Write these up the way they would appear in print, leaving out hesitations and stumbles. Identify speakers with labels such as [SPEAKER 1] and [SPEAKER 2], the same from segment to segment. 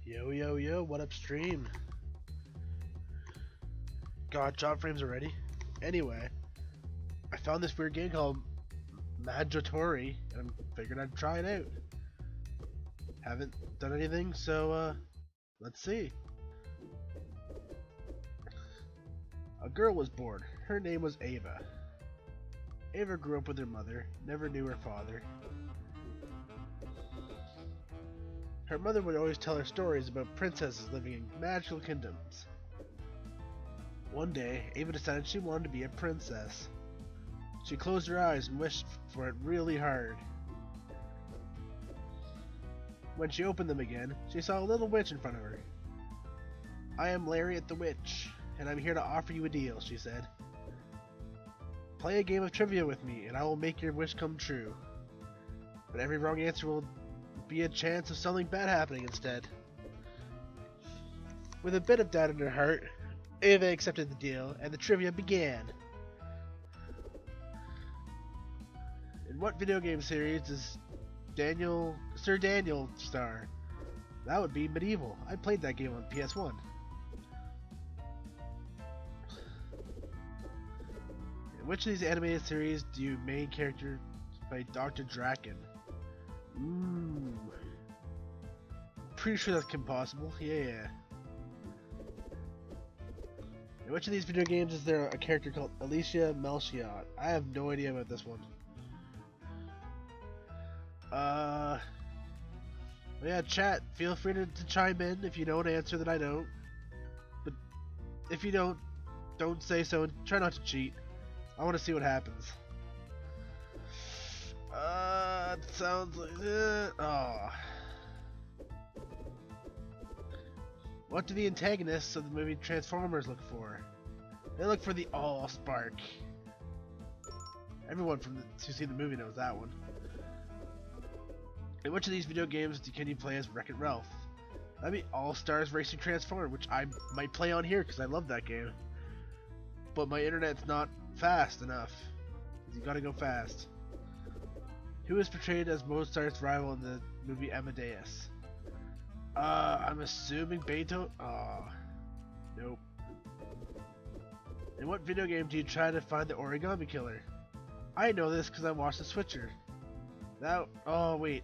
[SPEAKER 1] Yo, yo, yo, what up, stream? God, job frames already? Anyway, I found this weird game called Majotori, and I figured I'd try it out. Haven't done anything, so, let's see. A girl was born. Her name was Ava. Ava grew up with her mother, never knew her father. Her mother would always tell her stories about princesses living in magical kingdoms. One day, Ava decided she wanted to be a princess. She closed her eyes and wished for it really hard. When she opened them again, she saw a little witch in front of her. "I am Lariat the Witch, and I'm here to offer you a deal," she said. "Play a game of trivia with me, and I will make your wish come true. But every wrong answer will be a chance of something bad happening instead." With a bit of doubt in her heart, Ava accepted the deal, and the trivia began. In what video game series does Sir Daniel star? That would be Medieval. I played that game on PS1. In which of these animated series do you main character play Dr. Draken? Pretty sure that's impossible. Yeah. In which of these video games is there a character called Alicia Melchiot? I have no idea about this one. Yeah, chat, feel free to chime in if you know an answer that I don't. But if you don't say so and try not to cheat. I want to see what happens. It sounds like... What do the antagonists of the movie Transformers look for? They look for the All-Spark. Everyone who's seen the movie knows that one. In which of these video games can you play as Wreck-It Ralph? That'd be All-Stars Racing Transform, which I might play on here because I love that game. But my internet's not fast enough. You gotta go fast. Who is portrayed as Mozart's rival in the movie Amadeus? I'm assuming Beethoven. Nope. In what video game do you try to find the origami killer? I know this because I watched The Switcher. Oh wait.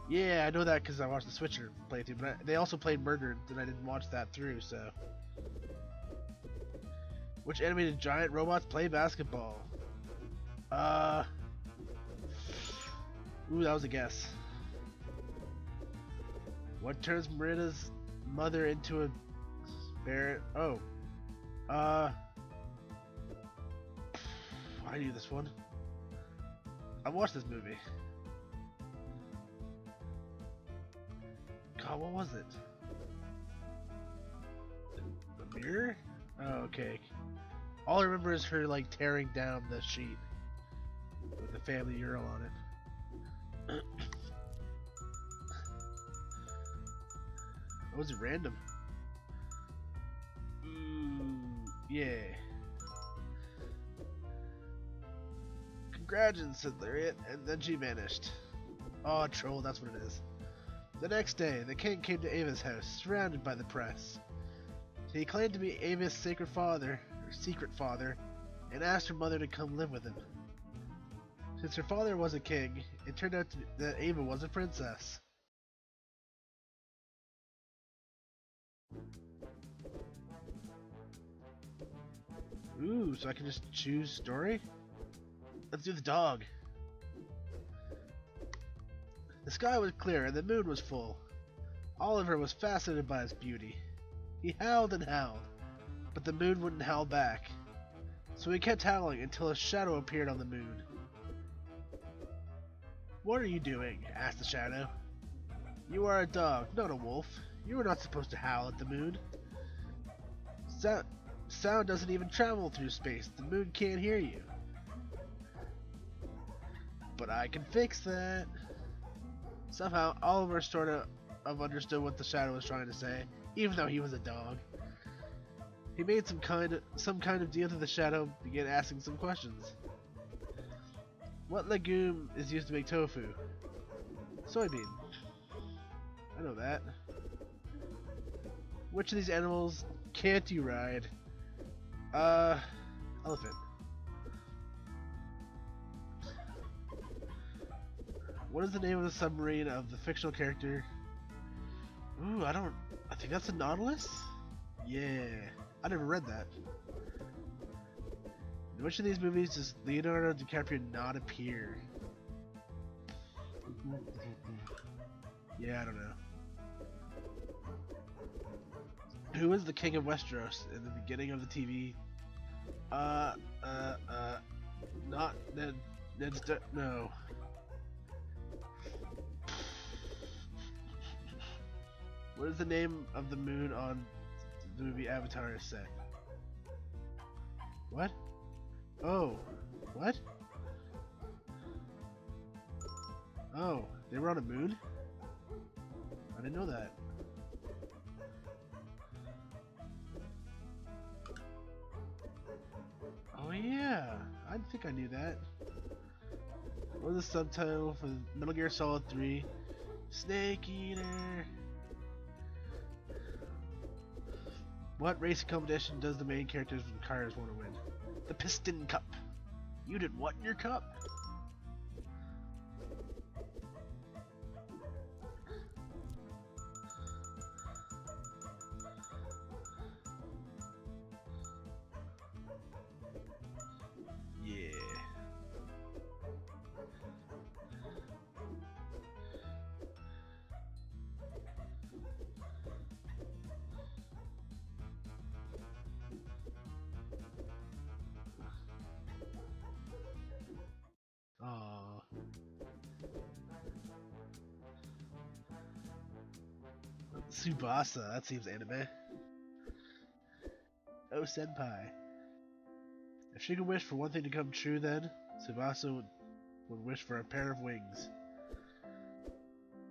[SPEAKER 1] Yeah, I know that because I watched The Switcher playthrough, but they also played Murdered, and I didn't watch that through, so. Which animated giant robots play basketball? Ooh, that was a guess. What turns Merida's mother into a bear? Oh. I knew this one. I watched this movie. God, what was it? The mirror? Oh, okay. All I remember is her like tearing down the sheet with the family mural on it. That was random. Yeah. Congratulations, said Lariat, and then she vanished. Oh, troll, that's what it is. The next day, the king came to Ava's house, surrounded by the press. He claimed to be Ava's secret father, and asked her mother to come live with him. Since her father was a king, it turned out that Ava was a princess. Ooh, so I can just choose story? Let's do the dog. The sky was clear and the moon was full. Oliver was fascinated by its beauty. He howled and howled, but the moon wouldn't howl back. So he kept howling until a shadow appeared on the moon. "What are you doing?" asked the shadow. "You are a dog, not a wolf. You are not supposed to howl at the moon. Sound doesn't even travel through space. The moon can't hear you." "But I can fix that." Somehow, Oliver sort of understood what the shadow was trying to say, even though he was a dog. He made some kind of deal to the shadow, began asking some questions. What legume is used to make tofu? Soybean. I know that. Which of these animals can't you ride? Elephant. What is the name of the submarine of the fictional character? Ooh, I think that's a Nautilus? Yeah. I never read that. In which of these movies does Leonardo DiCaprio not appear? Yeah, I don't know. Who is the king of Westeros in the beginning of the TV? Not Ned. No. What is the name of the moon on the movie Avatar is set? What? Oh, what? Oh, they were on a moon? I didn't know that. Oh yeah, I think I knew that. What was the subtitle for Metal Gear Solid 3? Snake Eater. What racing competition does the main characters in cars want to win? The Piston Cup. You did what in your cup? Yeah. Aww. Tsubasa, that seems anime. Oh, senpai. If she could wish for one thing to come true, then Tsubasa would wish for a pair of wings.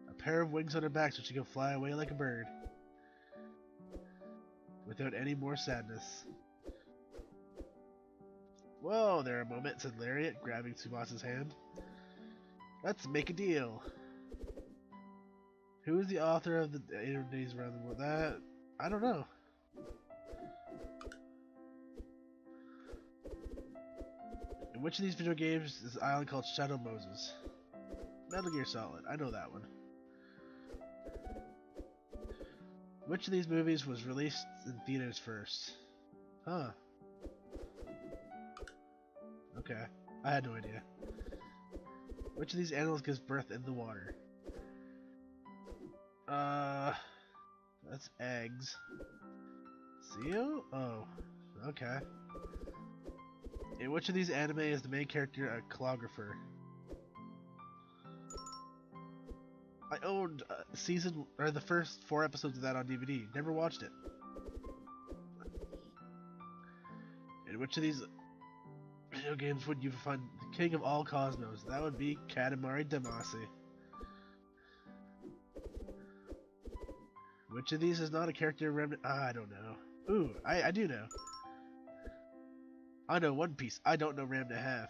[SPEAKER 1] A pair of wings on her back so she could fly away like a bird. Without any more sadness. Whoa there a moment, said Lariat, grabbing Tsubasa's hand. Let's make a deal. Who is the author of the 800 Days Around the World? That I don't know. In which of these video games is the island called Shadow Moses? Metal Gear Solid, I know that one. Which of these movies was released in theaters first? Huh. Okay, I had no idea. Which of these animals gives birth in the water? That's eggs. Seal? Oh, okay. In which of these anime is the main character a calligrapher? I owned the first 4 episodes of that on DVD. Never watched it. In which of these video games would you find the king of all cosmos? That would be Katamari Damacy. Which of these is not a character remnant? I don't know. Ooh, I do know. I know One Piece. I don't know Ram to Half.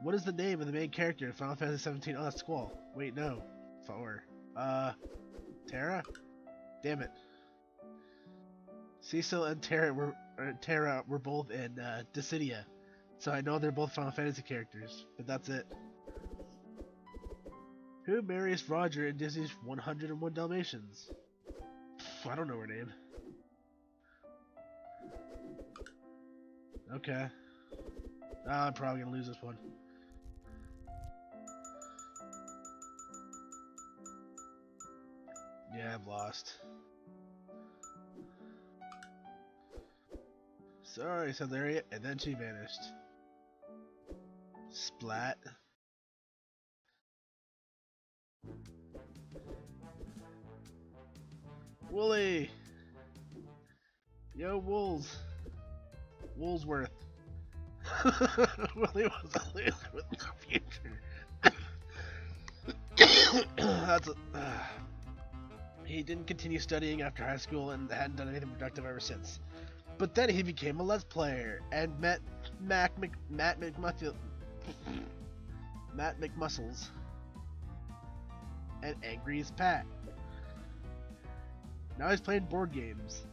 [SPEAKER 1] What is the name of the main character in Final Fantasy 17? Oh, that's Squall. Wait, no. Terra? Damn it. Cecil and Terra were both in Dissidia, so I know they're both Final Fantasy characters, but that's it. Who marries Roger in Disney's 101 Dalmatians? I don't know her name. Okay. I'm probably gonna lose this one. Yeah, I've lost. Sorry, said Lariat, and then she vanished. Splat. Wooly! Yo, Wools! Woolsworth. Willie was a loser with the future. He didn't continue studying after high school and hadn't done anything productive ever since. But then he became a Let's Player and met Matt McMuffin. Matt McMuscles, and Angry's Pat. Now he's playing board games.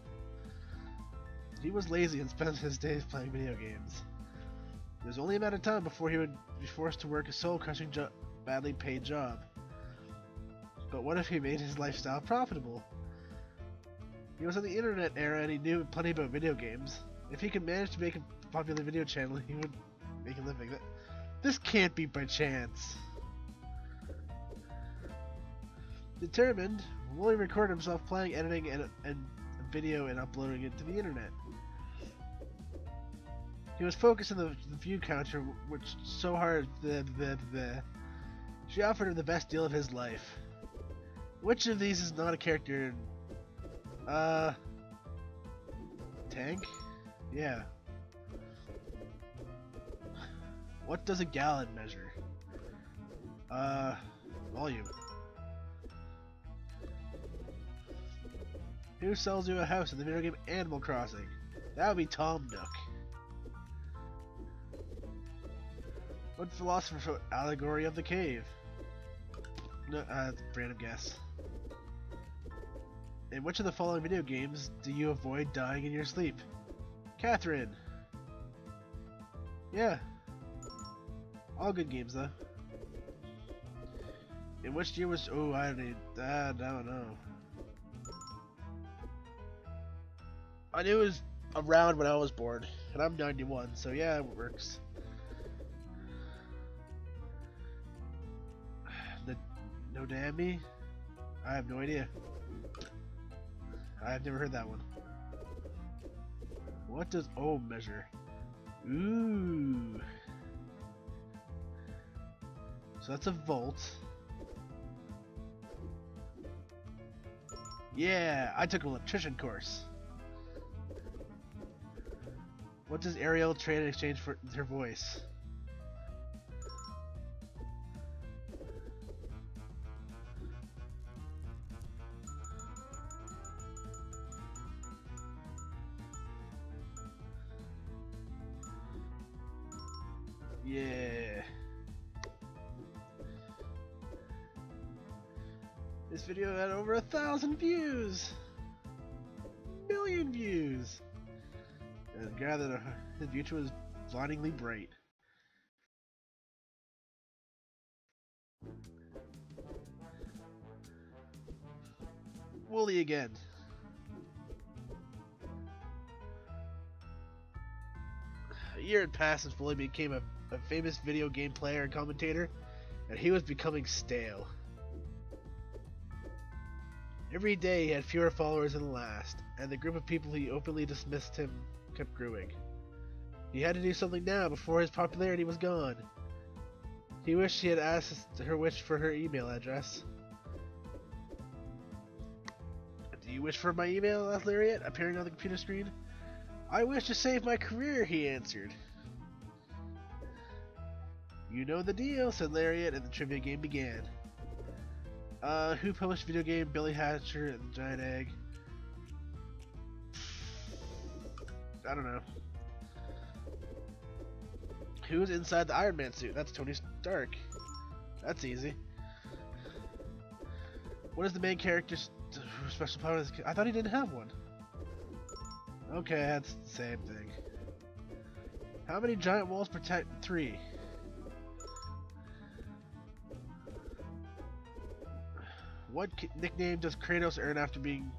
[SPEAKER 1] He was lazy and spent his days playing video games. There's only a matter of time before he would be forced to work a soul-crushing, badly paid job. But what if he made his lifestyle profitable? He was in the internet era and he knew plenty about video games. If he could manage to make a popular video channel, he would make a living. This can't be by chance. Determined, Wooly recorded himself playing, editing, and video and uploading it to the internet. He was focused on the view counter, which so hard. She offered him the best deal of his life. Which of these is not a character? Tank? Yeah. What does a gallon measure? Volume. Who sells you a house in the video game Animal Crossing? That would be Tom Nook. What philosopher wrote Allegory of the Cave? No, random guess. In which of the following video games do you avoid dying in your sleep? Catherine. Yeah. All good games though. In which year was? Oh, I don't know. I knew it was around when I was born, and I'm 91, so yeah, it works. No Dammy? I have no idea. I've never heard that one. What does ohm measure? Ooh. So that's a volt. Yeah, I took an electrician course. What does Ariel trade in exchange for her voice? Yeah. This video had over 1,000 views. Million views. And gathered the future was blindingly bright. Wooly again. A year had passed since Wooly became a famous video game player and commentator, and he was becoming stale. Every day he had fewer followers than the last, and the group of people he openly dismissed him kept growing. He had to do something now before his popularity was gone. He wished he had asked her wish for her email address. Do you wish for my email? Asked Lariat, appearing on the computer screen. I wish to save my career, he answered. You know the deal, said Lariat, and the trivia game began. Who published video game Billy Hatcher and the Giant Egg? I don't know. Who's inside the Iron Man suit? That's Tony Stark. That's easy. What is the main character's special power? I thought he didn't have one. Okay, that's the same thing. How many giant walls protect 3? What nickname does Kratos earn after being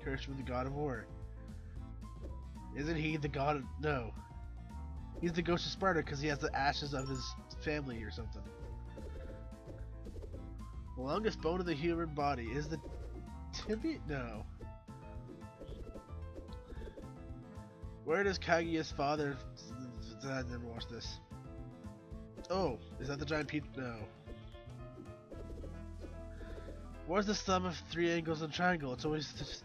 [SPEAKER 1] cursed with the god of war? Isn't he the god of... No. He's the ghost of Sparta because he has the ashes of his family or something. The longest bone of the human body is the tibia? No. Where does Kaguya's father... I never watched this. Oh, is that the giant peach? No. What's the sum of 3 angles in a triangle? It's always...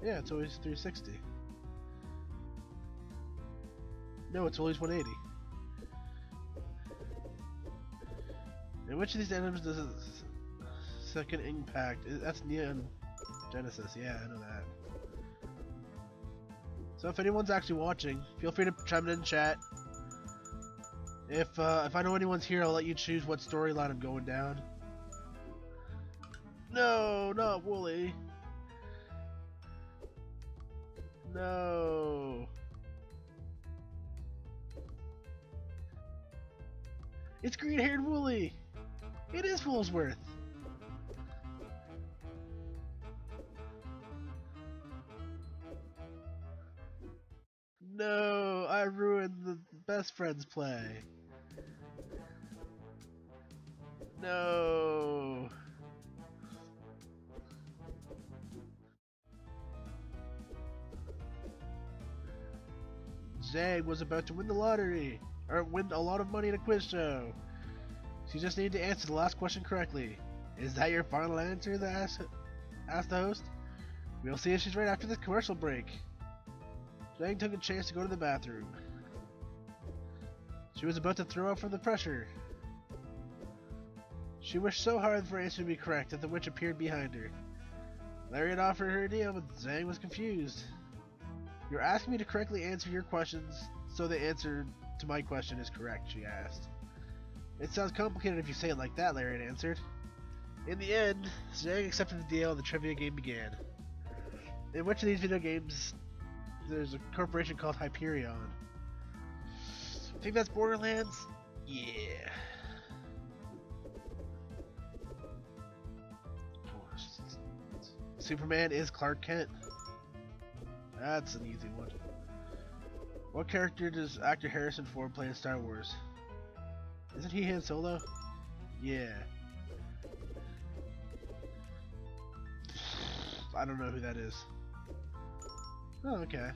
[SPEAKER 1] Yeah, it's always 360. No, it's always 180. And which of these items does it second impact? That's Neon Genesis, yeah, I know that. So if anyone's actually watching, feel free to chime in chat. If I know anyone's here, I'll let you choose what storyline I'm going down. No, not Wooly. No. It's green-haired Wooly. It is Woolsworth. No, I ruined the best friends play. No. Zhang was about to win the lottery, or win a lot of money in a quiz show. She just needed to answer the last question correctly. Is that your final answer? Asked the host. We'll see if she's right after this commercial break. Zhang took a chance to go to the bathroom. She was about to throw up from the pressure. She wished so hard for her answer to be correct that the witch appeared behind her. Larry had offered her a deal, but Zhang was confused. You're asking me to correctly answer your questions, so the answer to my question is correct, she asked. It sounds complicated if you say it like that, Larry had answered. In the end, Zhang accepted the deal and the trivia game began. In which of these video games there's a corporation called Hyperion? Think that's Borderlands? Yeah. Superman is Clark Kent. That's an easy one. What character does actor Harrison Ford play in Star Wars? Isn't he Han Solo? Yeah. I don't know who that is. Oh, okay.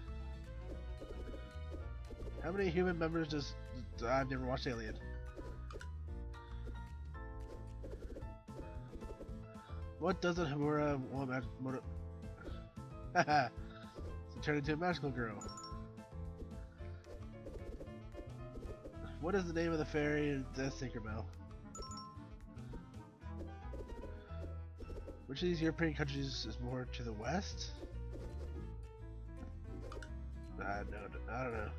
[SPEAKER 1] How many human members does... I've never watched Alien. What doesn't Hamura want to... Haha. So turn into a magical girl. What is the name of the fairy in Death Tinkerbell? Which of these European countries is more to the west? I don't know.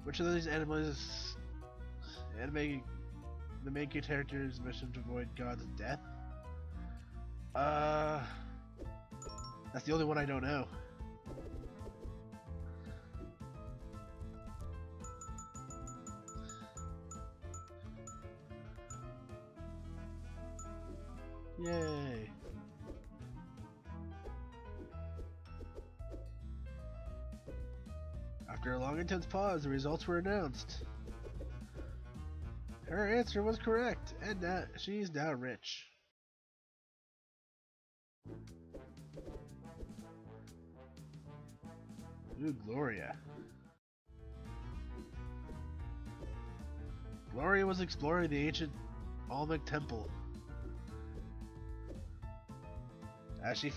[SPEAKER 1] Which of these animals the main character's mission to avoid God's death? That's the only one I don't know. Yay! After a long intense pause, the results were announced. Her answer was correct, and now she's now rich. Ooh, Gloria. Gloria was exploring the ancient Olmec Temple. As she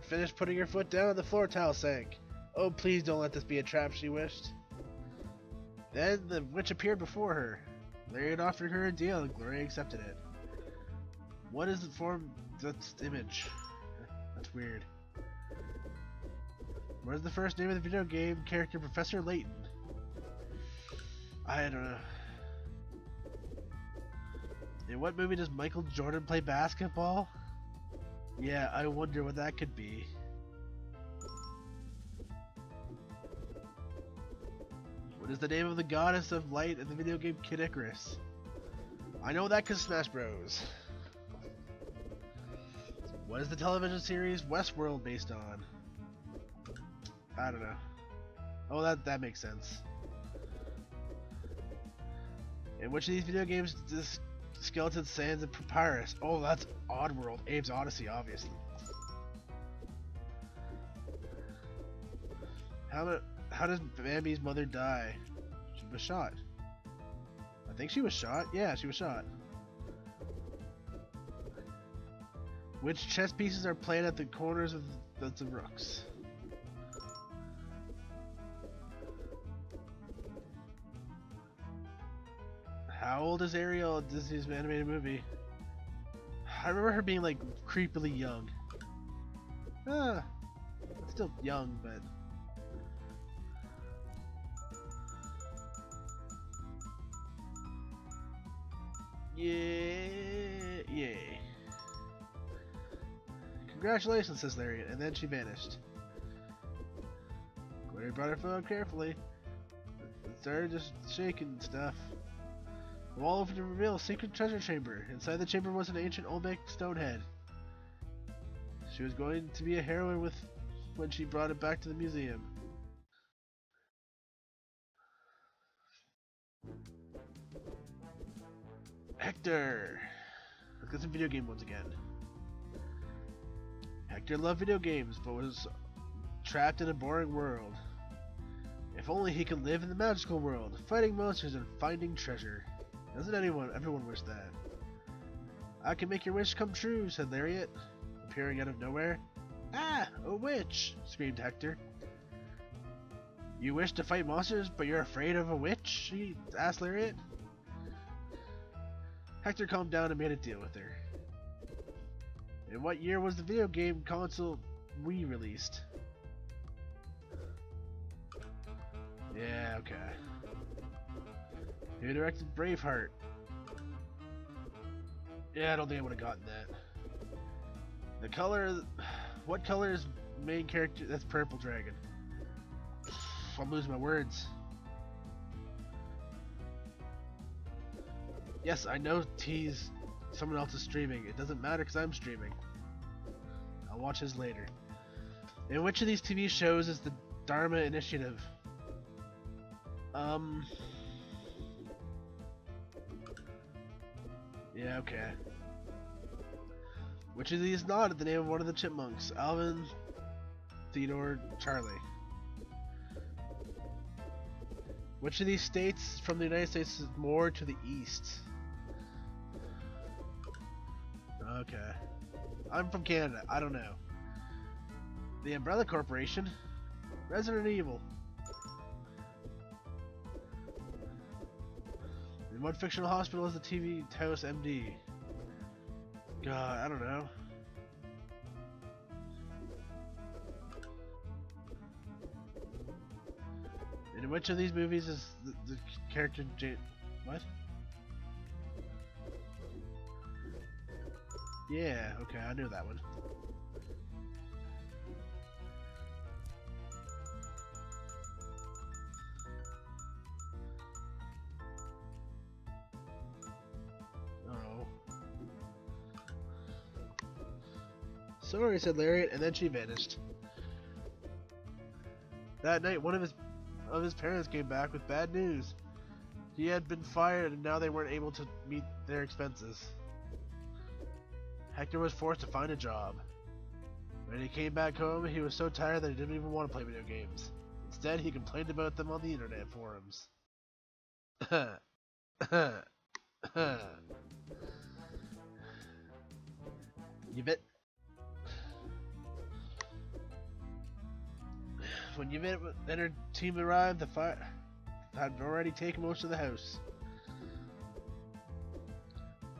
[SPEAKER 1] finished putting her foot down, the floor tile sank. Oh, please don't let this be a trap, she wished. Then the witch appeared before her. Larry had offered her a deal, and Gloria accepted it. What is the form? That's image. That's weird. What is the first name of the video game character Professor Layton? I don't know. In what movie does Michael Jordan play basketball? Yeah, I wonder what that could be. What is the name of the goddess of light in the video game Kid Icarus? I know that because Smash Bros. What is the television series Westworld based on? I don't know. Oh, that makes sense. In which of these video games does Skeleton Sands and Papyrus? Oh, that's Oddworld. Abe's Odyssey, obviously. How does Bambi's mother die? She was shot. I think she was shot. Yeah, she was shot. Which chess pieces are played at the corners of the rooks? How old is Ariel in Disney's animated movie? I remember her being like creepily young. Still young, but Yeah, yay. Congratulations, says Lariat, and then she vanished. Clary brought her phone carefully and started just shaking stuff. The wall opened to reveal a secret treasure chamber. Inside the chamber was an ancient Olmec stone head. She was going to be a heroine when she brought it back to the museum. Hector! Let's get some video game ones again. Hector loved video games, but was trapped in a boring world. If only he could live in the magical world, fighting monsters and finding treasure. Doesn't everyone wish that? I can make your wish come true, said Lariat, appearing out of nowhere. Ah, a witch! Screamed Hector. You wish to fight monsters, but you're afraid of a witch? She asked Lariat. Hector calmed down and made a deal with her. In what year was the video game console Wii released? Yeah, okay. Who directed Braveheart? Yeah, I don't think I would have gotten that. The color... What color is main character? That's Purple Dragon. I'm losing my words. Yes, I know someone else is streaming. It doesn't matter because I'm streaming. I'll watch his later. In which of these TV shows is the Dharma Initiative? Yeah, okay. Which of these nodded the name of one of the chipmunks? Alvin, Theodore, Charlie. Which of these states from the United States is more to the east? Okay. I'm from Canada. I don't know. The Umbrella Corporation. Resident Evil. In what fictional hospital is the TV house MD? God, I don't know. In which of these movies is the character What? Yeah, okay, I knew that one. Oh. Sorry, said Lariat, and then she vanished. That night, one of his parents came back with bad news. He had been fired, and now they weren't able to meet their expenses. Hector was forced to find a job. When he came back home, he was so tired that he didn't even want to play video games. Instead, he complained about them on the internet forums. Yvette. When Yvette and her team arrived, the fire had already taken most of the house.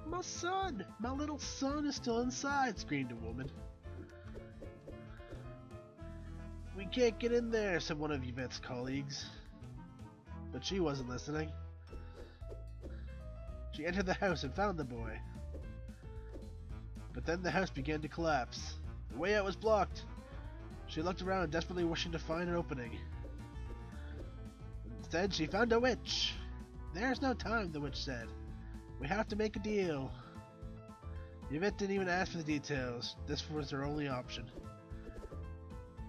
[SPEAKER 1] My son! My little son is still inside, screamed a woman. We can't get in there, said one of Yvette's colleagues. But she wasn't listening. She entered the house and found the boy. But then the house began to collapse. The way out was blocked. She looked around, desperately wishing to find an opening. Instead, she found a witch. There's no time, the witch said. We have to make a deal. Yvette didn't even ask for the details. This was her only option.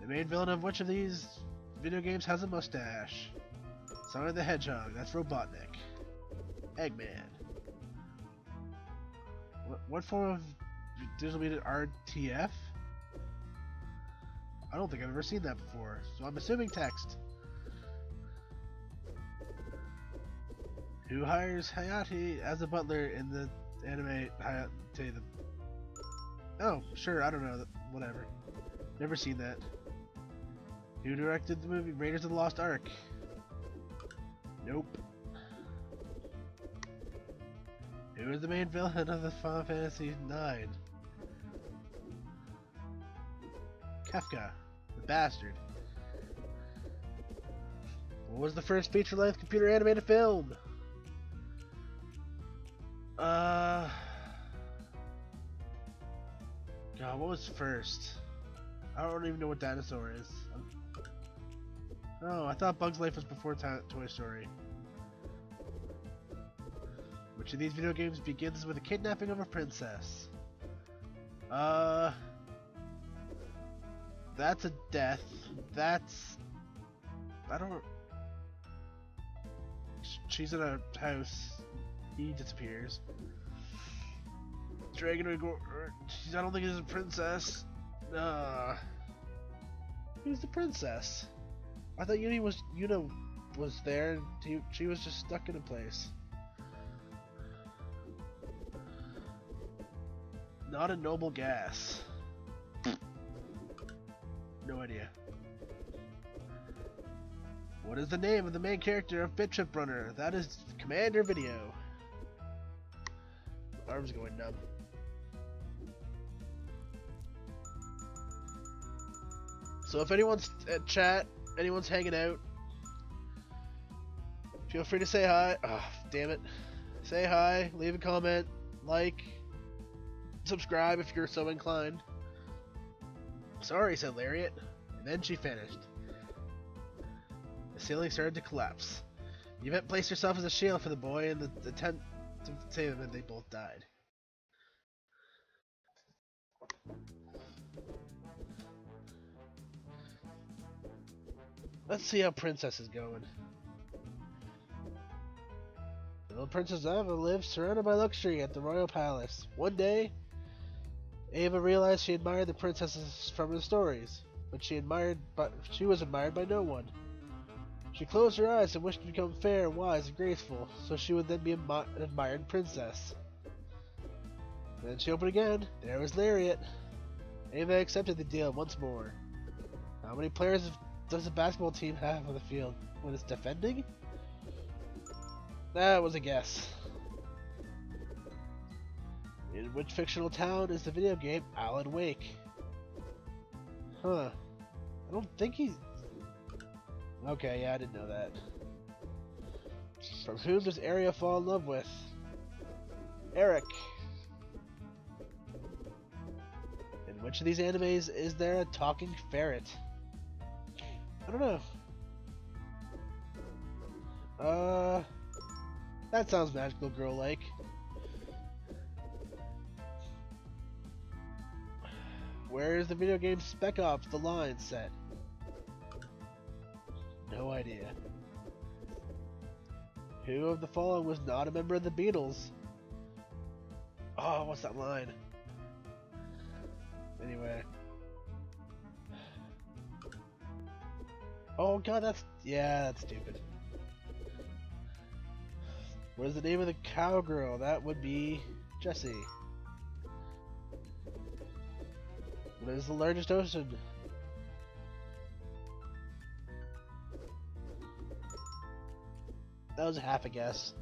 [SPEAKER 1] The main villain of which of these video games has a mustache? Sonic the Hedgehog. That's Robotnik. Eggman. What form of digital media? RTF? I don't think I've ever seen that before, so I'm assuming text. Who hires Hayate as a butler in the anime Hayate? Oh, sure, I don't know, whatever. Never seen that. Who directed the movie Raiders of the Lost Ark? Nope. Who is the main villain of the Final Fantasy IX? Kefka, the bastard. What was the first feature-length computer animated film? Uh, God, what was first? I don't even know what dinosaur is. Oh, I thought Bug's Life was before Toy Story. Which of these video games begins with a kidnapping of a princess? That's a death. That's... I don't... She's in a house. He disappears. Dragon I don't think it's a princess. Who's the princess? I thought Yuna was there and she was just stuck in a place. Not a noble gas. No idea. What is the name of the main character of Bit Trip Runner? That is Commander Video. Arm's going numb. So if anyone's at chat, anyone's hanging out, feel free to say hi. Oh, damn it. Say hi, leave a comment, like, subscribe if you're so inclined. Sorry, said Lariat, and then she vanished. The ceiling started to collapse. Yvette placed herself as a shield for the boy and the attempt to save them, and they both died. Let's see how Princess is going. The little Princess Ava lives surrounded by luxury at the royal palace. One day, Ava realized she admired the princesses from the stories, but she was admired by no one. She closed her eyes and wished to become fair, wise, and graceful, so she would then be an admired princess. Then she opened again. There was Lariat. Ava accepted the deal once more. How many players does the basketball team have on the field when it's defending? That was a guess. In which fictional town is the video game Alan Wake? Huh. I don't think he's... Okay, yeah, I didn't know that. From whom does Arya fall in love with? Eric. In which of these animes is there a talking ferret? I don't know. That sounds magical girl-like. Where is the video game Spec Ops: The Line set? No idea. Who of the following was not a member of the Beatles? Oh, what's that line? Anyway. Oh god, that's stupid. What is the name of the cowgirl? That would be Jessie. What is the largest ocean? That was half a guess.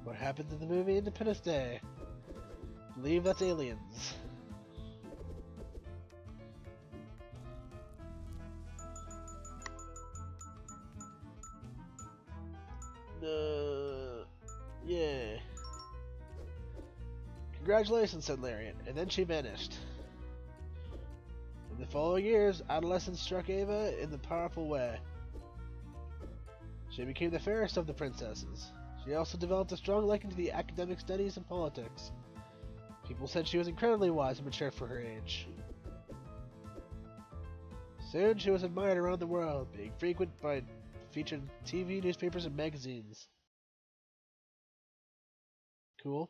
[SPEAKER 1] What happened to the movie Independence Day? I believe that's aliens. Yeah. Congratulations, said Lariat, and then she vanished. In the following years, adolescence struck Ava in the powerful way. She became the fairest of the princesses. She also developed a strong liking to the academic studies and politics. People said she was incredibly wise and mature for her age. Soon she was admired around the world, being featured in TV, newspapers, and magazines. Cool.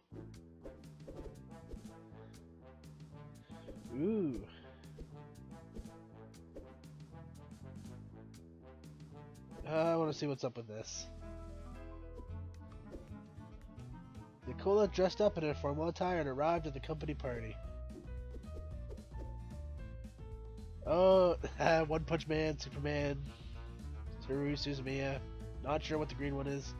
[SPEAKER 1] Ooh. I want to see what's up with this. Nicola dressed up in a formal attire and arrived at the company party. Oh, One Punch Man, Superman, Toru Suzumiya. Not sure what the green one is.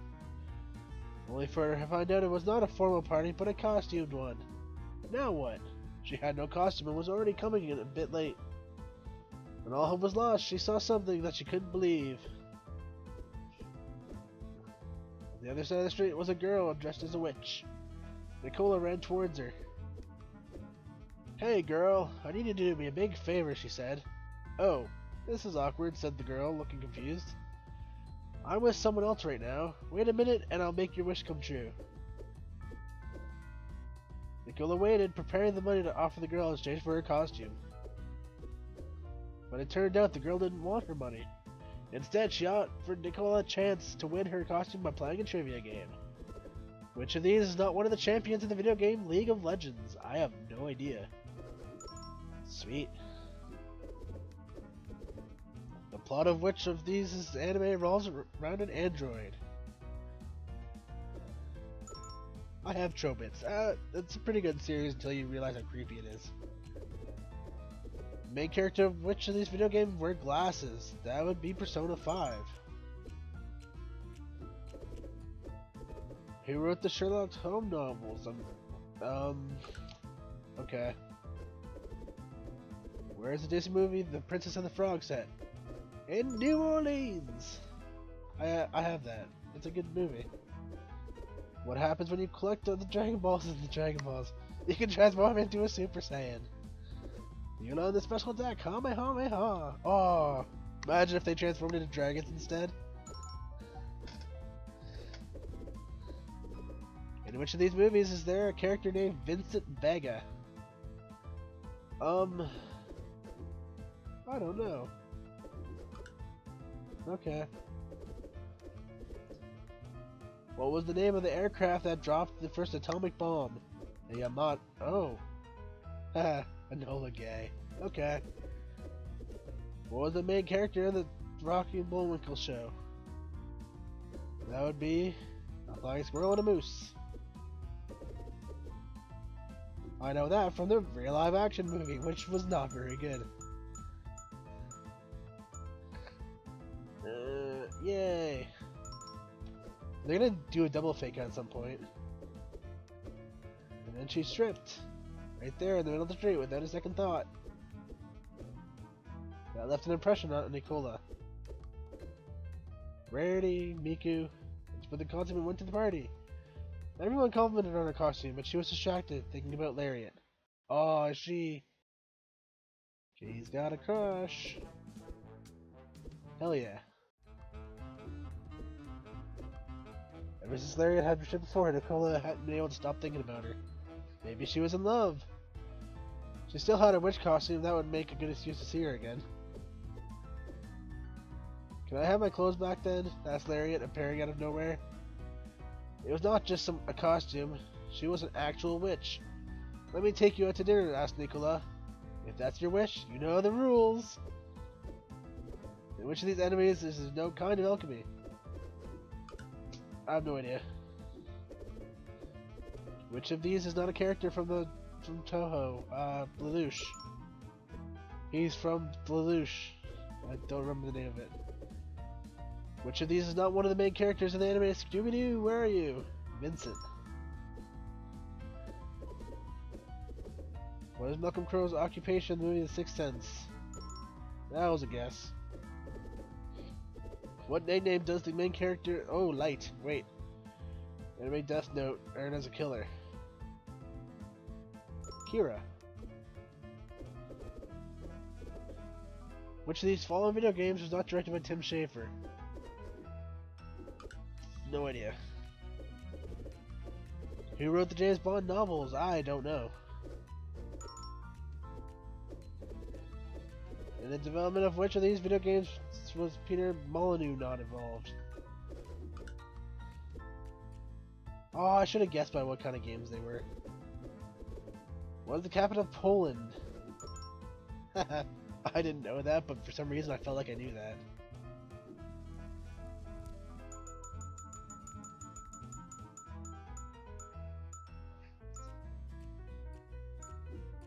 [SPEAKER 1] Only for her to find out it was not a formal party, but a costumed one. Now what? She had no costume and was already coming in a bit late. When all hope was lost, she saw something that she couldn't believe. On the other side of the street was a girl dressed as a witch. Nicola ran towards her. "Hey girl, I need you to do me a big favor," she said. "Oh, this is awkward," said the girl, looking confused. "I'm with someone else right now. Wait a minute and I'll make your wish come true." Nicola waited, preparing the money to offer the girl in exchange for her costume. But it turned out the girl didn't want her money. Instead, she offered Nicola a chance to win her costume by playing a trivia game. Which of these is not one of the champions in the video game League of Legends? I have no idea. Sweet. The plot of which of these is anime revolves around an android? I have Chobits. It's a pretty good series until you realize how creepy it is. The main character of which of these video games wear glasses? That would be Persona 5. Who wrote the Sherlock Holmes novels? Okay. Where's the Disney movie The Princess and the Frog set? In New Orleans! I have that. It's a good movie. What happens when you collect all the Dragon Balls in the Dragon Balls? You can transform into a Super Saiyan. You know the special attack, Kamehameha! Oh, imagine if they transformed into dragons instead. In which of these movies is there a character named Vincent Vega? I don't know. Okay. What was the name of the aircraft that dropped the first atomic bomb? The Yamato. Oh. Haha, Enola Gay. Okay. What was the main character in the Rocky and Bullwinkle show? That would be a flying squirrel and a moose. I know that from the real live action movie, which was not very good. Yay. They're gonna do a double fake at some point. And then she's stripped. Right there in the middle of the street without a second thought. That left an impression on Nicola. Rarity, Miku, but the costume went to the party. Everyone complimented on her costume, but she was distracted, thinking about Lariat. Oh, she's got a crush. Hell yeah. Ever since Lariat had her shit before, Nicola hadn't been able to stop thinking about her. Maybe she was in love. She still had her witch costume, that would make a good excuse to see her again. Can I have my clothes back then? Asked Lariat, appearing out of nowhere. It was not just a costume, she was an actual witch. Let me take you out to dinner, asked Nicola. If that's your wish, you know the rules. In which of these enemies is no kind of alchemy? I have no idea. Which of these is not a character from Toho? Lelouch. He's from Lelouch. I don't remember the name of it. Which of these is not one of the main characters in the anime Scooby-Doo? Where are you? Vincent. What is Malcolm Crow's occupation in the movie The Sixth Sense? That was a guess. What nickname does the main character... Oh, Light. Wait. Anime Death Note earned as a killer. Kira. Which of these following video games was not directed by Tim Schafer? No idea. Who wrote the James Bond novels? I don't know. In the development of which of these video games was Peter Molyneux not involved? Oh, I should have guessed by what kind of games they were. What is the capital of Poland? I didn't know that, but for some reason I felt like I knew that.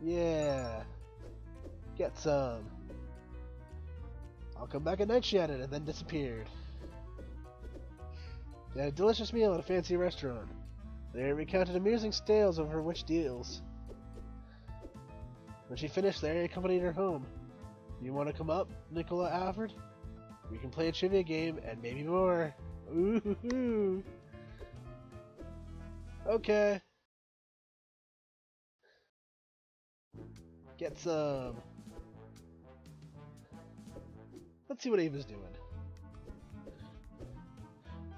[SPEAKER 1] Yeah. Get some. I'll come back at night, she added, and then disappeared. They had a delicious meal at a fancy restaurant. They recounted amusing tales of her witch deals. When she finished, Larry accompanied her home. You want to come up? Nicola offered. We can play a trivia game and maybe more. Ooh. Okay. Get some. Let's see what Ava's doing.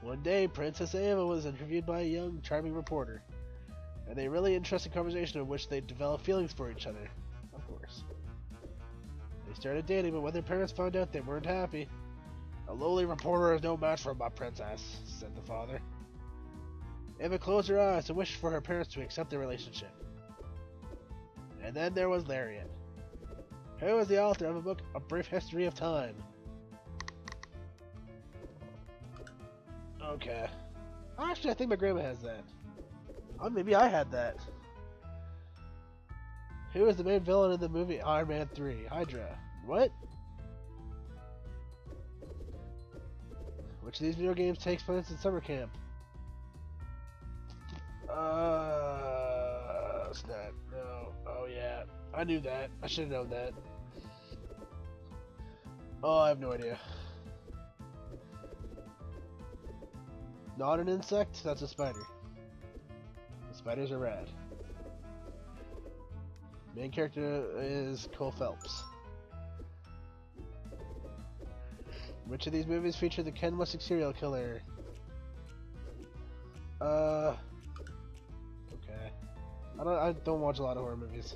[SPEAKER 1] One day, Princess Ava was interviewed by a young, charming reporter, and a really interesting conversation in which they developed feelings for each other. Of course. They started dating, but when their parents found out, they weren't happy. A lowly reporter is no match for my princess, said the father. Ava closed her eyes and wished for her parents to accept their relationship. And then there was Lariat, who was the author of a book, A Brief History of Time. Okay. Actually, I think my grandma has that. Oh, maybe I had that. Who is the main villain in the movie Iron Man 3? Hydra. What? Which of these video games takes place in summer camp? Snap. No. Oh, yeah. I knew that. I should have known that. Oh, I have no idea. Not an insect? That's a spider. The spiders are rad. Main character is Cole Phelps. Which of these movies feature the Ken Westic serial killer? Okay. I don't watch a lot of horror movies.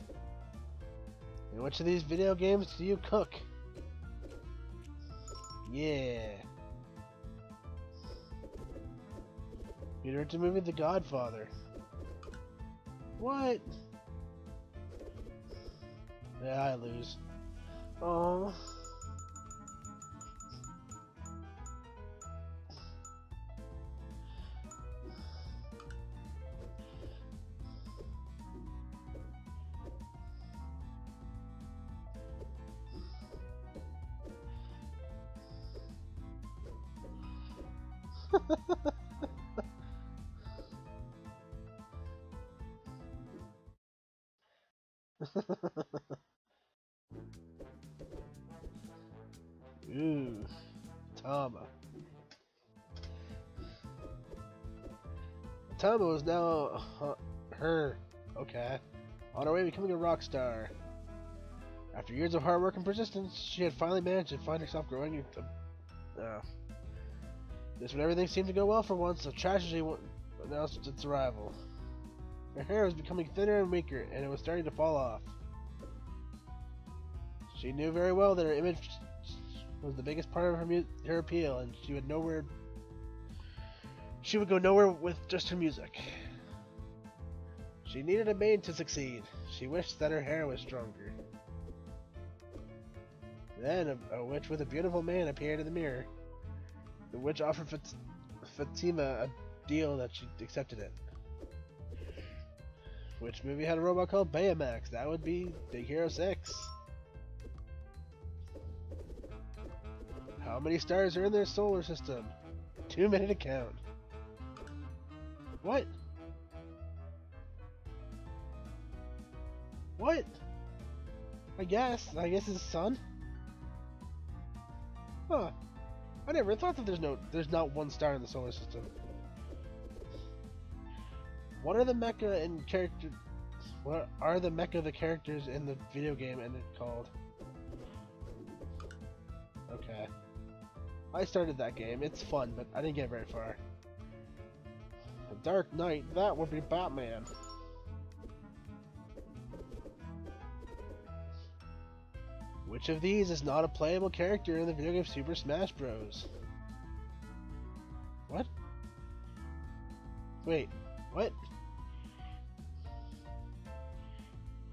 [SPEAKER 1] In which of these video games do you cook? Yeah. You directed the movie The Godfather. What? Yeah, I lose. Oh. Ooh, Tama. Tama is now her. Okay. On her way to becoming a rock star. After years of hard work and persistence, she had finally managed to find herself growing into. This when everything seemed to go well for once, a tragedy announced its arrival. Her hair was becoming thinner and weaker, and it was starting to fall off. She knew very well that her image was the biggest part of her appeal, and she would go nowhere with just her music. She needed a maid to succeed. She wished that her hair was stronger. Then a witch with a beautiful man appeared in the mirror. The witch offered Fatima a deal that she accepted it. Which movie had a robot called Baymax? That would be Big Hero 6. How many stars are in their solar system? 2 minute to count. What? What? I guess it's the sun? Huh. I never thought that there's not one star in the solar system. What are the mecha and character? What are the mecha the characters in the video game and it called? Okay. I started that game. It's fun, but I didn't get very far. The Dark Knight, that would be Batman. Which of these is not a playable character in the video game Super Smash Bros? What? Wait, what?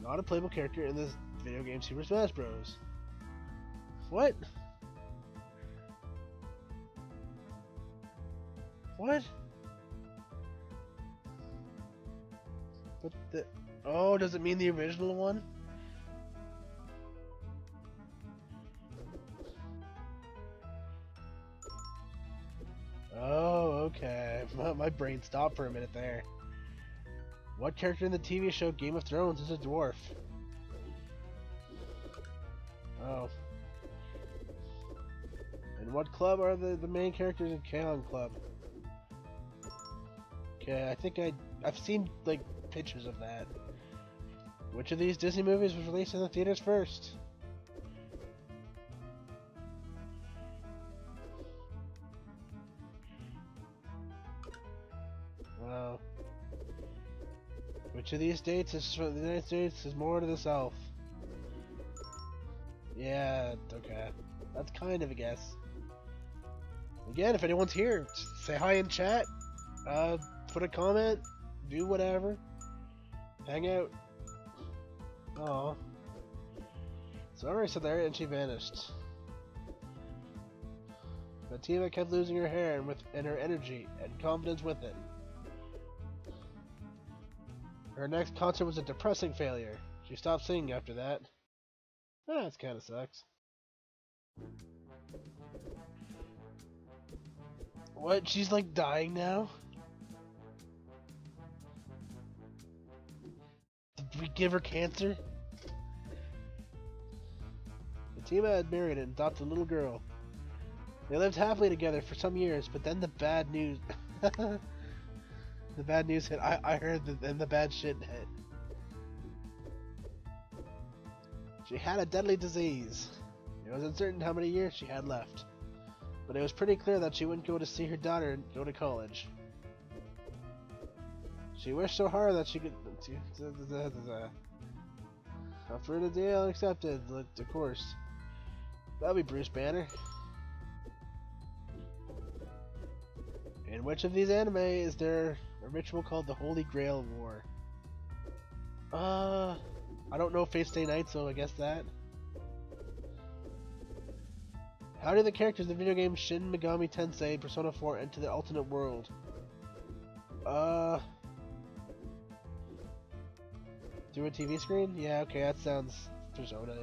[SPEAKER 1] Not a playable character in this video game Super Smash Bros. What? What? But the... Oh, does it mean the original one? Oh, okay. My brain stopped for a minute there. What character in the TV show Game of Thrones is a dwarf? Oh. And what club are the main characters in Kaon Club? Okay, I think I I've seen like pictures of that. Which of these Disney movies was released in the theaters first? Wow. Which of these states is from the United States is more to the south? Yeah, okay. That's kind of a guess. Again, if anyone's here, say hi in chat. Put a comment. Do whatever. Hang out. Oh. Sorry, said there, and she vanished. Fatima kept losing her hair and her energy and confidence with it. Her next concert was a depressing failure. She stopped singing after that. That kind of sucks. What? She's like dying now? Did we give her cancer? Fatima had married and adopted a little girl. They lived happily together for some years, but then the bad news... the bad news hit. I heard and the bad shit hit. She had a deadly disease. It was uncertain how many years she had left, but it was pretty clear that she wouldn't go to see her daughter and go to college. She wished so hard that she could... Offered a deal and accepted, of course. That'll be Bruce Banner. In which of these anime is there a ritual called the Holy Grail War? I don't know Fate Stay Night, so I guess that. How do the characters in the video game Shin Megami Tensei Persona 4 enter the alternate world? Through a TV screen? Yeah, okay, that sounds Persona.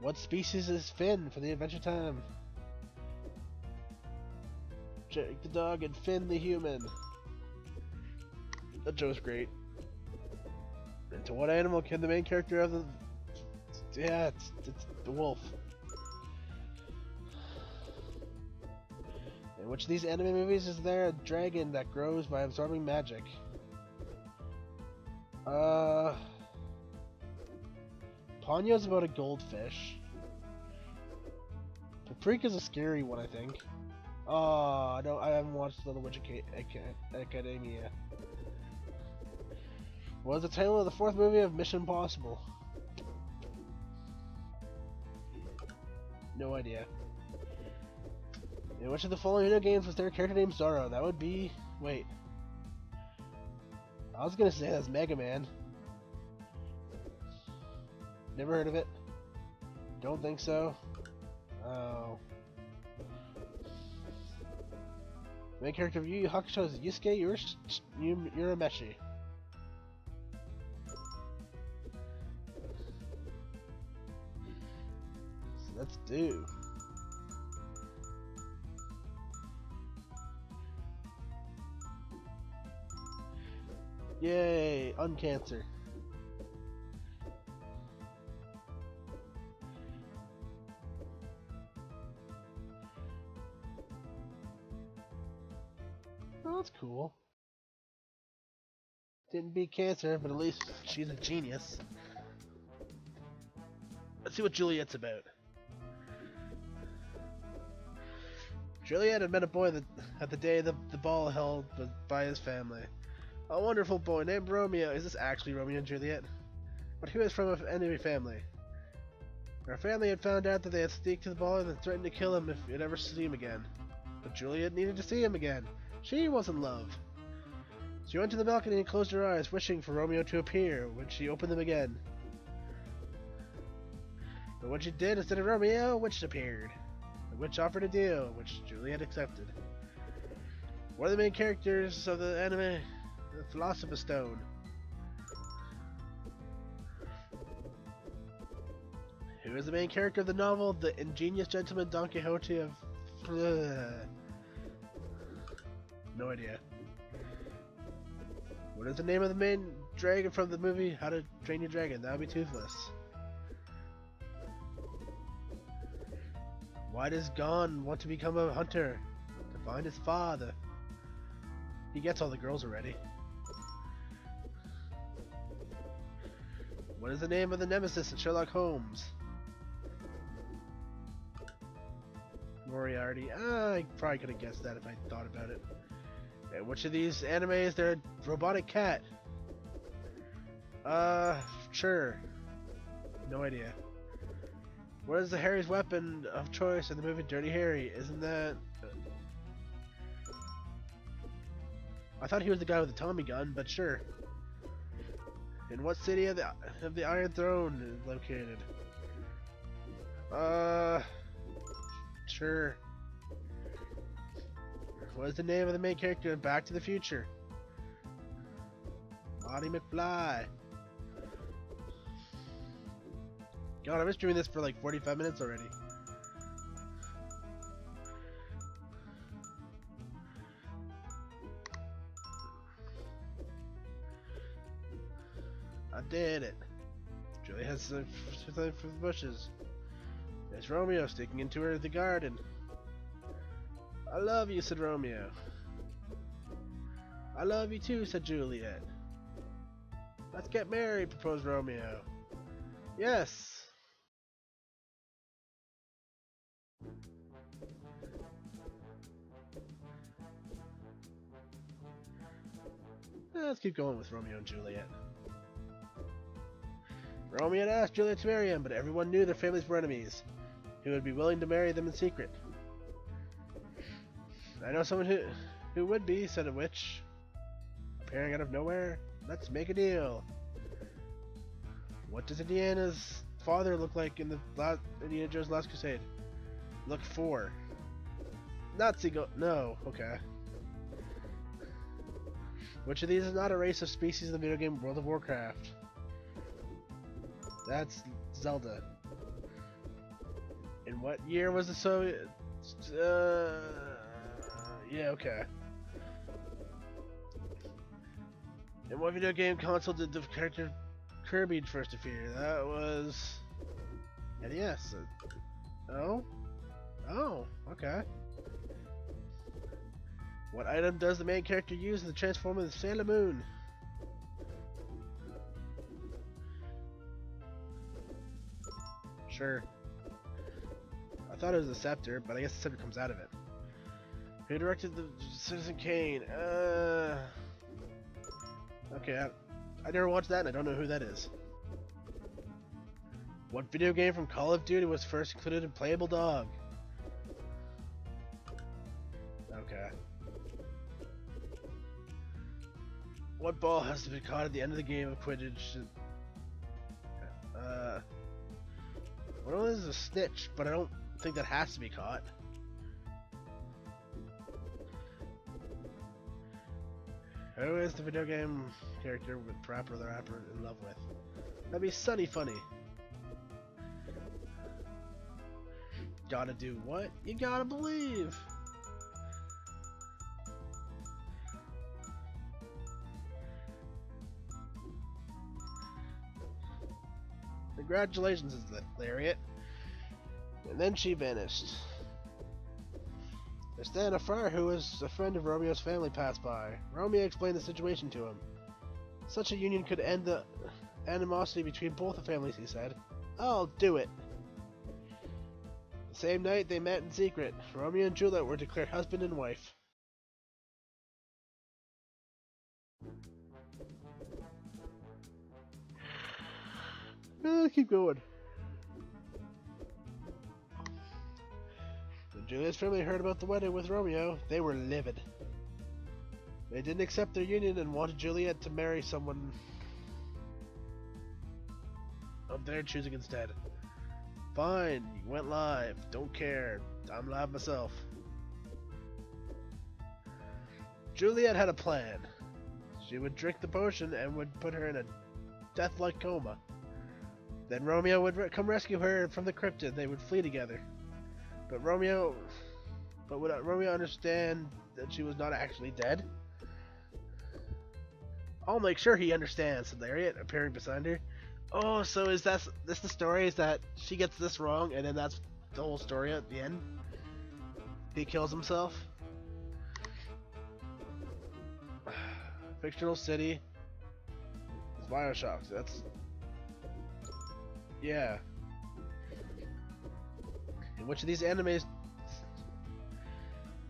[SPEAKER 1] What species is Finn for the Adventure Time? Jake the dog and Finn the human. That joke's great. Into what animal can the main character of the... Yeah, it's the wolf. In which of these anime movies is there a dragon that grows by absorbing magic? Ponyo's about a goldfish. Paprika's a scary one, I think. Oh, I haven't watched Little Witch Academia. What was the title of the fourth movie of Mission Impossible? No idea. In which of the following video games was there a character named Zorro? That would be... Wait. I was gonna say that's Mega Man. Never heard of it. Don't think so. Oh. Main character of Yu Yu Hakusho is Yusuke Urameshi. So let's do. Yay! Uncancer. Oh, that's cool. Didn't beat cancer, but at least she's a genius. Let's see what Juliet's about. Juliet had met a boy at the day the ball held by his family. A wonderful boy named Romeo. Is this actually Romeo and Juliet? But he was from an enemy family. Our family had found out that they had sneaked to the ball and threatened to kill him if he'd ever see him again. But Juliet needed to see him again. She was in love. She went to the balcony and closed her eyes, wishing for Romeo to appear when she opened them again. But when she did, instead of Romeo, a witch appeared. The witch offered a deal, which Juliet accepted. What are the main characters of the anime? The Philosopher's Stone. Who is the main character of the novel, The Ingenious Gentleman Don Quixote of... No idea. What is the name of the main dragon from the movie How to Train Your Dragon? That would be Toothless. Why does Gon want to become a hunter? To find his father. He gets all the girls already. What is the name of the nemesis in Sherlock Holmes? Moriarty. I probably could have guessed that if I thought about it. And which of these anime is their robotic cat? Sure. No idea. What is the Harry's weapon of choice in the movie Dirty Harry? Isn't that... I thought he was the guy with the Tommy gun, but sure. In what city of the Iron Throne is located? Sure. What is the name of the main character in Back to the Future? Marty McFly. God, I was doing this for like 45 minutes already. I did it. Julie has something for the bushes. There's Romeo sticking into her the garden. I love you, said Romeo. I love you too, said Juliet. Let's get married, proposed Romeo. Yes. Let's keep going with Romeo and Juliet. Romeo had asked Juliet to marry him, but everyone knew their families were enemies. He would be willing to marry them in secret. I know someone who would be, said a witch. Appearing out of nowhere. Let's make a deal. What does Indiana's father look like in the Indiana Jones Last Crusade? Look for. Nazi go. No, okay. Which of these is not a race of species in the video game World of Warcraft? That's Zelda. In what year was the Soviet? Yeah, okay. In what video game console did the character Kirby first appear? That was NES. Oh? Oh, okay. What item does the main character use in the transform of the Sailor Moon? Sure. I thought it was the scepter, but I guess the scepter comes out of it. Who directed the Citizen Kane? Okay, I never watched that and I don't know who that is. What video game from Call of Duty was first included in Playable Dog? Okay. What ball has to be caught at the end of the game of Quidditch? One is a snitch, but I don't think that has to be caught. Who is the video game character with Parappa the Rapper in love with? That'd be Sunny Funny. Gotta do what? You gotta believe! Congratulations, is the lariat. And then she vanished. Just then, a friar who was a friend of Romeo's family passed by. Romeo explained the situation to him. Such a union could end the animosity between both the families, he said. I'll do it. The same night, they met in secret. Romeo and Juliet were declared husband and wife. Keep going. When Juliet's family heard about the wedding with Romeo, they were livid. They didn't accept their union and wanted Juliet to marry someone of their choosing instead. Fine, you went live. Don't care. I'm live myself. Juliet had a plan. She would drink the potion and would put her in a death-like coma. Then Romeo would come rescue her from the crypt and they would flee together. But would Romeo understand that she was not actually dead? I'll make sure he understands, said Lariat, appearing beside her. Oh, so is this the story? Is that she gets this wrong and then that's the whole story at the end? He kills himself? fictional city. It's Bioshock. So that's yeah. In which of these animes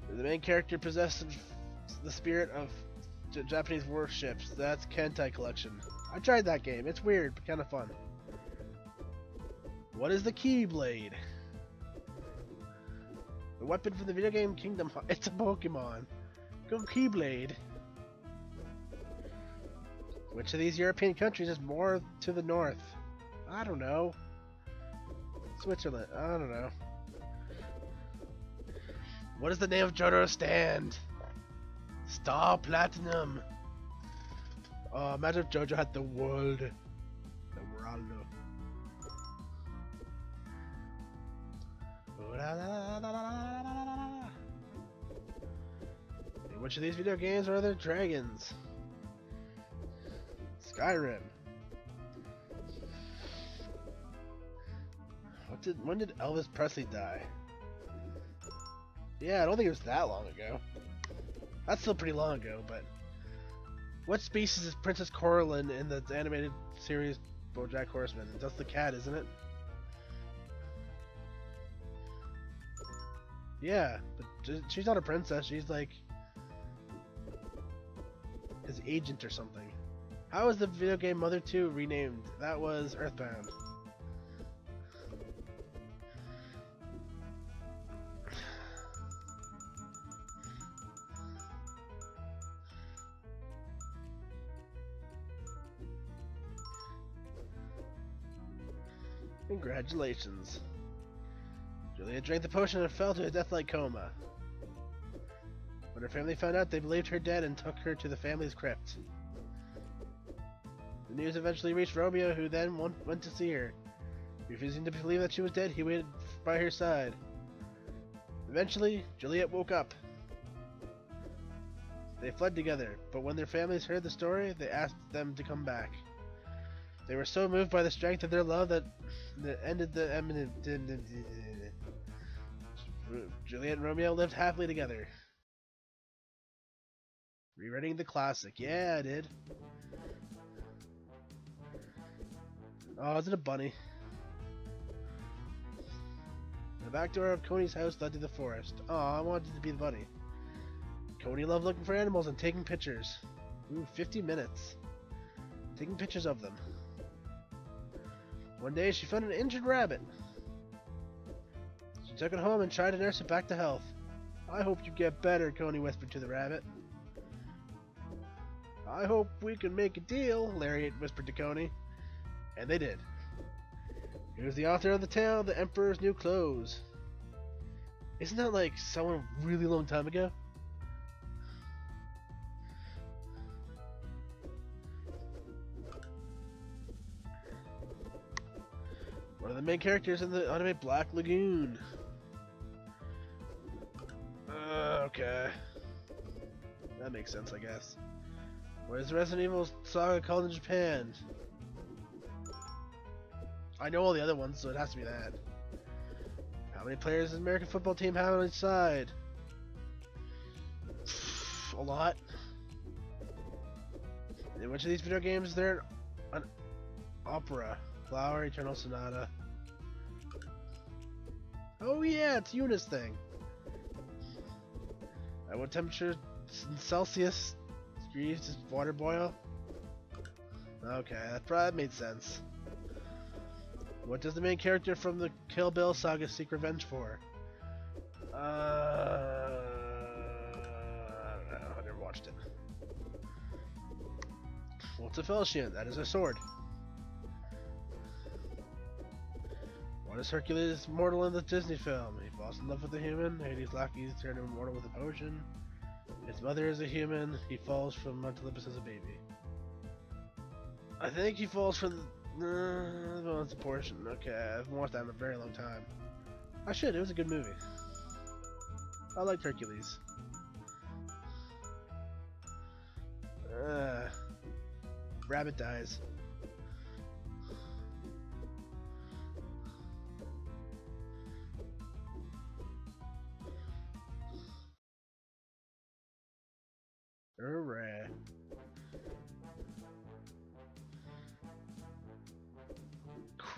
[SPEAKER 1] the main character possesses the spirit of Japanese warships? That's Kentai Collection. I tried that game. It's weird, but kind of fun. What is the Keyblade? The weapon from the video game Kingdom Hearts. It's a Pokemon. Go Keyblade. Which of these European countries is more to the north? I don't know. Switzerland. I don't know. What is the name of Jotaro's stand? Star Platinum. Oh, imagine if JoJo had the world. The world. In which of these video games are there dragons? Skyrim. When did Elvis Presley die? Yeah, I don't think it was that long ago. That's still pretty long ago, but what species is Princess Coraline in the animated series BoJack Horseman? That's the cat, isn't it? Yeah, but she's not a princess. She's like his agent or something. How is the video game Mother 2 renamed? That was Earthbound. Congratulations. Julia drank the potion and fell to a death-like coma. When her family found out, they believed her dead and took her to the family's crypt. The news eventually reached Romeo, who then went to see her. Refusing to believe that she was dead, he waited by her side. Eventually, Juliet woke up. They fled together, but when their families heard the story, they asked them to come back. They were so moved by the strength of their love that ended the eminent. Juliet and Romeo lived happily together. Rewriting the classic. Yeah, I did. Oh, is it a bunny? The back door of Coney's house led to the forest. Oh, I wanted to be the bunny. Coney loved looking for animals and taking pictures. Ooh, 50 minutes. Taking pictures of them. One day she found an injured rabbit. She took it home and tried to nurse it back to health. I hope you get better, Coney whispered to the rabbit. I hope we can make a deal, Lariat whispered to Coney. And they did. Here's the author of the tale, The Emperor's New Clothes. Isn't that like someone really long time ago? One of the main characters in the anime Black Lagoon. Okay. That makes sense, I guess. What is the Resident Evil saga called in Japan? I know all the other ones, so it has to be that. How many players does the American football team have on each side? A lot. In which of these video games is there an opera? Flower, Eternal Sonata. Oh yeah, it's Yuna's thing. At what temperature in Celsius degrees does water boil? Okay, that probably made sense. What does the main character from the Kill Bill saga seek revenge for? I don't know, I never watched it. What's a falchion? That is a sword. What is Hercules mortal in the Disney film? He falls in love with a human. Hades' lackeys turn him immortal with a potion. His mother is a human. He falls from Mount Olympus as a baby. I think he falls from the it's a portion. Okay, I haven't watched that in a very long time. I should. It was a good movie. I liked Hercules. Rabbit dies. Hooray.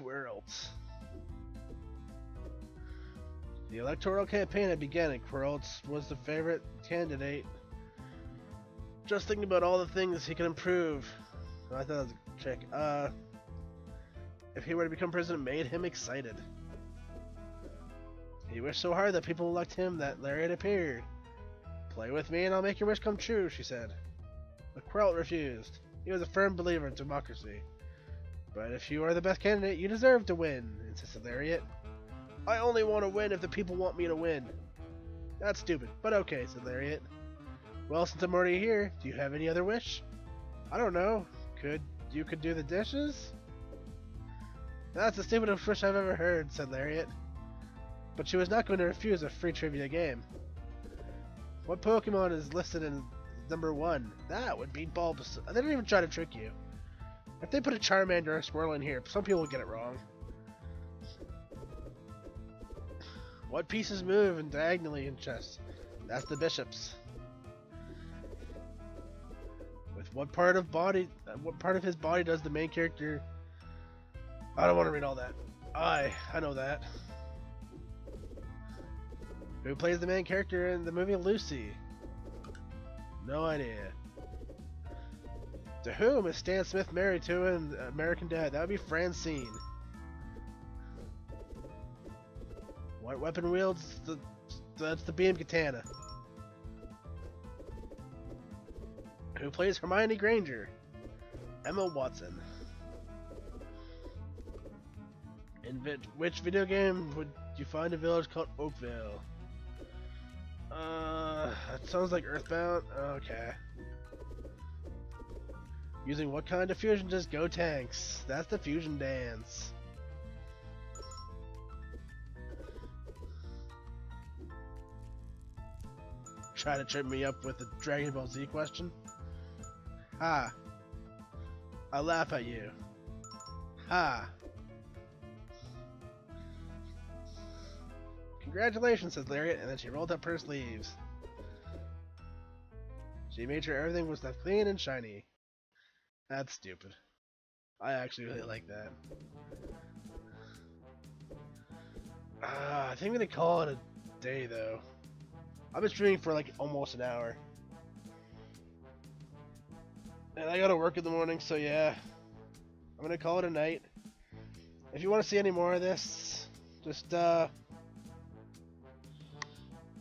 [SPEAKER 1] Quirrell. The electoral campaign had begun and Quirrell was the favorite candidate. Just thinking about all the things he could improve. Oh, I thought that was a trick. If he were to become president, made him excited. He wished so hard that people elect him that Lariat appeared. Play with me and I'll make your wish come true, she said. But Quirrell refused. He was a firm believer in democracy. But if you are the best candidate, you deserve to win, insisted Lariat. I only want to win if the people want me to win. That's stupid, but okay, said Lariat. Well, since I'm already here, do you have any other wish? I don't know. You could do the dishes? That's the stupidest wish I've ever heard, said Lariat. But she was not going to refuse a free trivia game. What Pokemon is listed in number 1? That would be Bulbasaur. They didn't even try to trick you. If they put a Charmander or a Squirtle in here, some people will get it wrong. What pieces move and diagonally in chess? That's the bishops. With what part of his body does the main character? I don't want to read all that. I know that. Who plays the main character in the movie Lucy? No idea. To whom is Stan Smith married to in American Dad? That would be Francine. What weapon wields that's the beam katana? Who plays Hermione Granger? Emma Watson. In which video game would you find a village called Oakville? That sounds like Earthbound. Okay. Using what kind of fusion does Go Tanks? That's the fusion dance. Try to trip me up with the Dragon Ball Z question? Ha! I laugh at you. Ha! Congratulations, says Lariat, and then she rolled up her sleeves. She made sure everything was left clean and shiny. That's stupid. I actually really like that. I think I'm gonna call it a day, though. I've been streaming for like almost an hour. And I gotta work in the morning, so yeah. I'm gonna call it a night. If you want to see any more of this, just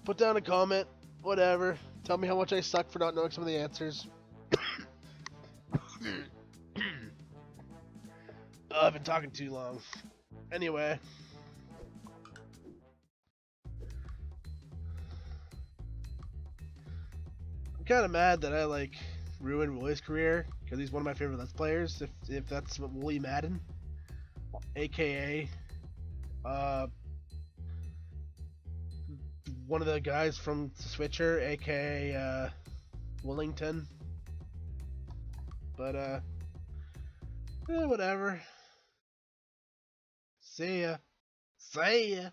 [SPEAKER 1] put down a comment, whatever. Tell me how much I suck for not knowing some of the answers. I've been talking too long. Anyway. I'm kind of mad that I like ruined Wooly's career because he's one of my favorite Let's Players. If that's what Wooly Madden, aka one of the guys from Switcher, aka Willington. But whatever. See ya. See ya.